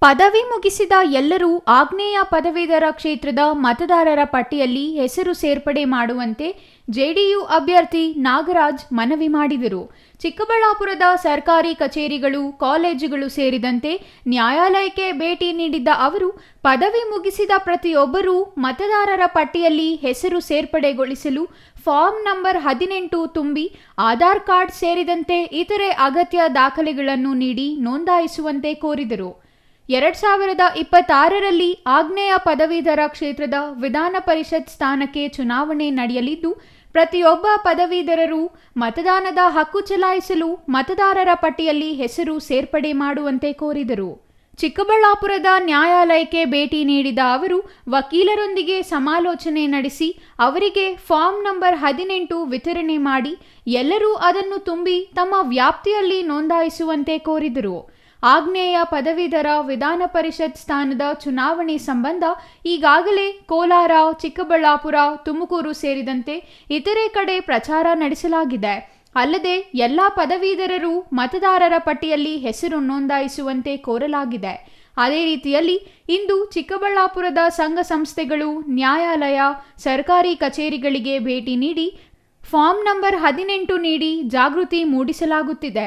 ಪದವಿ ಮುಗಿಸಿದ ಎಲ್ಲರೂ ಆಗ್ನೇಯ ಪದವೀಧರ ಕ್ಷೇತ್ರದ ಮತದಾರರ ಪಟ್ಟಿಯಲ್ಲಿ ಹೆಸರು ಸೇರ್ಪಡೆ ಮಾಡುವಂತೆ ಜೆಡಿಯು ಅಭ್ಯರ್ಥಿ ನಾಗರಾಜ್ ಮನವಿ ಮಾಡಿದರು. ಚಿಕ್ಕಬಳ್ಳಾಪುರದ ಸರ್ಕಾರಿ ಕಚೇರಿಗಳು, ಕಾಲೇಜುಗಳು ಸೇರಿದಂತೆ ನ್ಯಾಯಾಲಯಕ್ಕೆ ಭೇಟಿ ನೀಡಿದ್ದ ಅವರು ಪದವಿ ಮುಗಿಸಿದ ಪ್ರತಿಯೊಬ್ಬರೂ ಮತದಾರರ ಪಟ್ಟಿಯಲ್ಲಿ ಹೆಸರು ಸೇರ್ಪಡೆಗೊಳಿಸಲು ಫಾರ್ಮ್ ನಂಬರ್ 18 ತುಂಬಿ ಆಧಾರ್ ಕಾರ್ಡ್ ಸೇರಿದಂತೆ ಇತರೆ ಅಗತ್ಯ ದಾಖಲೆಗಳನ್ನು ನೀಡಿ ನೋಂದಾಯಿಸುವಂತೆ ಕೋರಿದರು. 2026ರಲ್ಲಿ ಆಗ್ನೇಯ ಪದವೀಧರ ಕ್ಷೇತ್ರದ ವಿಧಾನ ಪರಿಷತ್ ಸ್ಥಾನಕ್ಕೆ ಚುನಾವಣೆ ನಡೆಯಲಿದ್ದು, ಪ್ರತಿಯೊಬ್ಬ ಪದವೀಧರರು ಮತದಾನದ ಹಕ್ಕು ಚಲಾಯಿಸಲು ಮತದಾರರ ಪಟ್ಟಿಯಲ್ಲಿ ಹೆಸರು ಸೇರ್ಪಡೆ ಮಾಡುವಂತೆ ಕೋರಿದರು. ಚಿಕ್ಕಬಳ್ಳಾಪುರದ ನ್ಯಾಯಾಲಯಕ್ಕೆ ಭೇಟಿ ನೀಡಿದ ಅವರು ವಕೀಲರೊಂದಿಗೆ ಸಮಾಲೋಚನೆ ನಡೆಸಿ ಅವರಿಗೆ ಫಾರ್ಮ್ ನಂಬರ್ 18 ವಿತರಣೆ ಮಾಡಿ ಎಲ್ಲರೂ ಅದನ್ನು ತುಂಬಿ ತಮ್ಮ ವ್ಯಾಪ್ತಿಯಲ್ಲಿ ನೋಂದಾಯಿಸುವಂತೆ ಕೋರಿದರು. ಆಗ್ನೇಯ ಪದವೀಧರ ವಿಧಾನ ಪರಿಷತ್ ಸ್ಥಾನದ ಚುನಾವಣೆ ಸಂಬಂಧ ಈಗಾಗಲೇ ಕೋಲಾರ, ಚಿಕ್ಕಬಳ್ಳಾಪುರ, ತುಮಕೂರು ಸೇರಿದಂತೆ ಇತರೆ ಕಡೆ ಪ್ರಚಾರ ನಡೆಸಲಾಗಿದೆ. ಅಲ್ಲದೆ ಎಲ್ಲ ಪದವೀಧರರು ಮತದಾರರ ಪಟ್ಟಿಯಲ್ಲಿ ಹೆಸರು ನೋಂದಾಯಿಸುವಂತೆ ಕೋರಲಾಗಿದೆ. ಅದೇ ರೀತಿಯಲ್ಲಿ ಇಂದು ಚಿಕ್ಕಬಳ್ಳಾಪುರದ ಸಂಘ ಸಂಸ್ಥೆಗಳು, ನ್ಯಾಯಾಲಯ, ಸರ್ಕಾರಿ ಕಚೇರಿಗಳಿಗೆ ಭೇಟಿ ನೀಡಿ ಫಾರ್ಮ್ ನಂಬರ್ 18 ನೀಡಿ ಜಾಗೃತಿ ಮೂಡಿಸಲಾಗುತ್ತಿದೆ.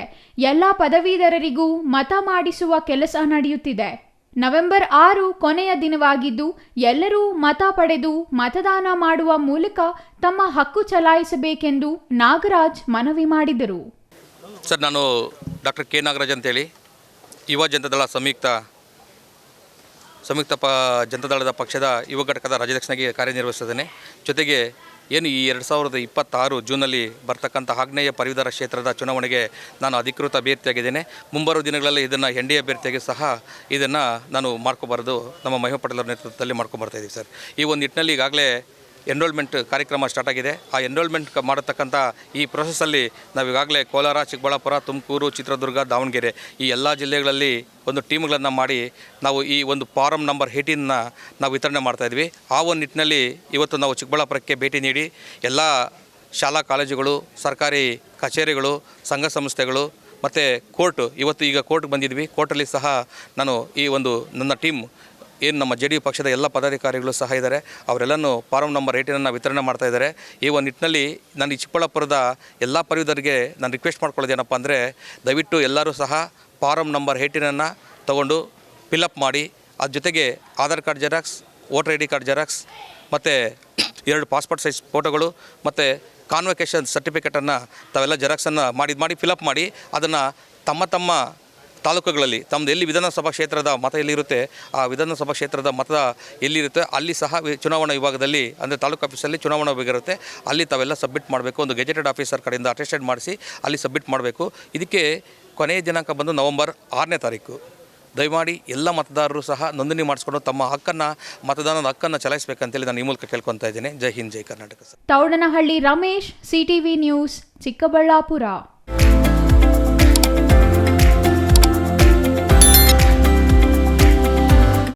ಎಲ್ಲ ಪದವೀಧರರಿಗೂ ಮತ ಮಾಡಿಸುವ ಕೆಲಸ ನಡೆಯುತ್ತಿದೆ. ನವೆಂಬರ್ 6 ಕೊನೆಯ ದಿನವಾಗಿದ್ದು ಎಲ್ಲರೂ ಮತ ಪಡೆದು ಮತದಾನ ಮಾಡುವ ಮೂಲಕ ತಮ್ಮ ಹಕ್ಕು ಚಲಾಯಿಸಬೇಕೆಂದು ನಾಗರಾಜ್ ಮನವಿ ಮಾಡಿದರು. ಸರ್, ನಾನು ಡಾಕ್ಟರ್ ಕೆ ನಾಗರಾಜ್ ಅಂತೇಳಿ ಯುವ ಜನತಾದಳ ಸಂಯುಕ್ತ ಜನತಾದಳದ ಪಕ್ಷದ ಯುವ ಘಟಕದ ರಾಜ್ಯಾಧ್ಯಕ್ಷನಾಗಿ ಕಾರ್ಯನಿರ್ವಹಿಸಿದ್ದೇನೆ. ಜೊತೆಗೆ ಏನು ಈ 2026 ಜೂನಲ್ಲಿ ಬರ್ತಕ್ಕಂಥ ಆಗ್ನೇಯ ಪದವೀಧರ ಕ್ಷೇತ್ರದ ಚುನಾವಣೆಗೆ ನಾನು ಅಧಿಕೃತ ಅಭ್ಯರ್ಥಿಯಾಗಿದ್ದೇನೆ. ಮುಂಬರುವ ದಿನಗಳಲ್ಲಿ ಇದನ್ನು ಎನ್.ಡಿ.ಎ ಅಭ್ಯರ್ಥಿಯಾಗಿ ಸಹ ಇದನ್ನು ನಾನು ಮಾಡ್ಕೊಬಾರ್ದು ನಮ್ಮ ಮಹಿಮಾ ಪಟೇಲರ ನೇತೃತ್ವದಲ್ಲಿ ಮಾಡ್ಕೊಂಬರ್ತಾ ಇದ್ದೀವಿ ಸರ್. ಈ ಒಂದು ನಿಟ್ಟಿನಲ್ಲಿ ಈಗಾಗಲೇ ಎನ್ರೋಲ್ಮೆಂಟ್ ಕಾರ್ಯಕ್ರಮ ಸ್ಟಾರ್ಟ್ ಆಗಿದೆ. ಆ ಎನ್ರೋಲ್ಮೆಂಟ್ ಮಾಡತಕ್ಕಂಥ ಈ ಪ್ರೊಸೆಸ್ಸಲ್ಲಿ ನಾವು ಈಗಾಗಲೇ ಕೋಲಾರ, ಚಿಕ್ಕಬಳ್ಳಾಪುರ, ತುಮಕೂರು, ಚಿತ್ರದುರ್ಗ, ದಾವಣಗೆರೆ ಈ ಎಲ್ಲ ಜಿಲ್ಲೆಗಳಲ್ಲಿ ಒಂದು ಟೀಮ್ಗಳನ್ನು ಮಾಡಿ ನಾವು ಈ ಒಂದು ಫಾರಮ್ ನಂಬರ್ 18ನ ನಾವು ವಿತರಣೆ ಮಾಡ್ತಾಯಿದ್ವಿ. ಆ ಒಂದು ನಿಟ್ಟಿನಲ್ಲಿ ಇವತ್ತು ನಾವು ಚಿಕ್ಕಬಳ್ಳಾಪುರಕ್ಕೆ ಭೇಟಿ ನೀಡಿ ಎಲ್ಲ ಶಾಲಾ ಕಾಲೇಜುಗಳು, ಸರ್ಕಾರಿ ಕಚೇರಿಗಳು, ಸಂಘ ಸಂಸ್ಥೆಗಳು ಮತ್ತು ಈಗ ಕೋರ್ಟ್ಗೆ ಬಂದಿದ್ವಿ. ಕೋರ್ಟಲ್ಲಿ ಸಹ ನಾನು ಈ ಒಂದು ನನ್ನ ಟೀಮ್ ಏನು ನಮ್ಮ ಜೆಡಿಯು ಪಕ್ಷದ ಎಲ್ಲ ಪದಾಧಿಕಾರಿಗಳು ಸಹ ಇದ್ದಾರೆ. ಅವರೆಲ್ಲನೂ ಫಾರಮ್ ನಂಬರ್ 18ನ್ನು ವಿತರಣೆ ಮಾಡ್ತಾ ಇದ್ದಾರೆ. ಈ ಒಂದು ನಿಟ್ಟಿನಲ್ಲಿ ನಾನು ಈ ಚಿಕ್ಕಬಳ್ಳಾಪುರದ ಎಲ್ಲ ಪದವೀಧರಿಗೆ ನಾನು ರಿಕ್ವೆಸ್ಟ್ ಮಾಡ್ಕೊಳ್ಳೋದೇನಪ್ಪ ಅಂದರೆ, ದಯವಿಟ್ಟು ಎಲ್ಲರೂ ಸಹ ಫಾರಮ್ ನಂಬರ್ 18ನ್ನು ತೊಗೊಂಡು ಫಿಲಪ್ ಮಾಡಿ, ಅದ್ರ ಜೊತೆಗೆ Aadhaar card xerox, voter ID card xerox ಮತ್ತು 2 ಪಾಸ್ಪೋರ್ಟ್ ಸೈಜ್ ಫೋಟೋಗಳು ಮತ್ತು ಕಾನ್ವೊಕೇಷನ್ ಸರ್ಟಿಫಿಕೇಟನ್ನು ತಾವೆಲ್ಲ ಜೆರಾಕ್ಸನ್ನು ಮಾಡಿ ಫಿಲಪ್ ಮಾಡಿ ಅದನ್ನು ತಮ್ಮ ತಾಲೂಕುಗಳಲ್ಲಿ ತಮ್ಮದು ಎಲ್ಲಿ ವಿಧಾನಸಭಾ ಕ್ಷೇತ್ರದ ಮತ ಎಲ್ಲಿರುತ್ತೆ ಆ ವಿಧಾನಸಭಾ ಕ್ಷೇತ್ರದ ಮತ ಎಲ್ಲಿರುತ್ತೆ ಅಲ್ಲಿ ಸಹ ಚುನಾವಣಾ ವಿಭಾಗದಲ್ಲಿ ಅಂದರೆ ತಾಲೂಕು ಆಫೀಸಲ್ಲಿ ಚುನಾವಣಾ ವಿಭಾಗ ಇರುತ್ತೆ, ಅಲ್ಲಿ ತಾವೆಲ್ಲ ಸಬ್ಮಿಟ್ ಮಾಡಬೇಕು. ಒಂದು ಗೆಜೆಟೆಡ್ ಆಫೀಸರ್ ಕಡೆಯಿಂದ ಅಟೆಸ್ಟೆಡ್ ಮಾಡಿಸಿ ಅಲ್ಲಿ ಸಬ್ಮಿಟ್ ಮಾಡಬೇಕು. ಇದಕ್ಕೆ ಕೊನೆಯ ದಿನಾಂಕ ಬಂದು ನವೆಂಬರ್ 6ನೇ ತಾರೀಕು. ದಯಮಾಡಿ ಎಲ್ಲ ಮತದಾರರು ಸಹ ನೋಂದಣಿ ಮಾಡಿಸ್ಕೊಂಡು ತಮ್ಮ ಮತದಾನದ ಹಕ್ಕನ್ನು ಚಲಾಯಿಸಬೇಕಂತೇಳಿ ನಾನು ಈ ಮೂಲಕ ಕೇಳ್ಕೊತಾ ಇದ್ದೇನೆ. ಜೈ ಹಿಂದ್, ಜೈ ಕರ್ನಾಟಕ. Thoudanahalli Ramesh, CTV news, Chikkaballapur.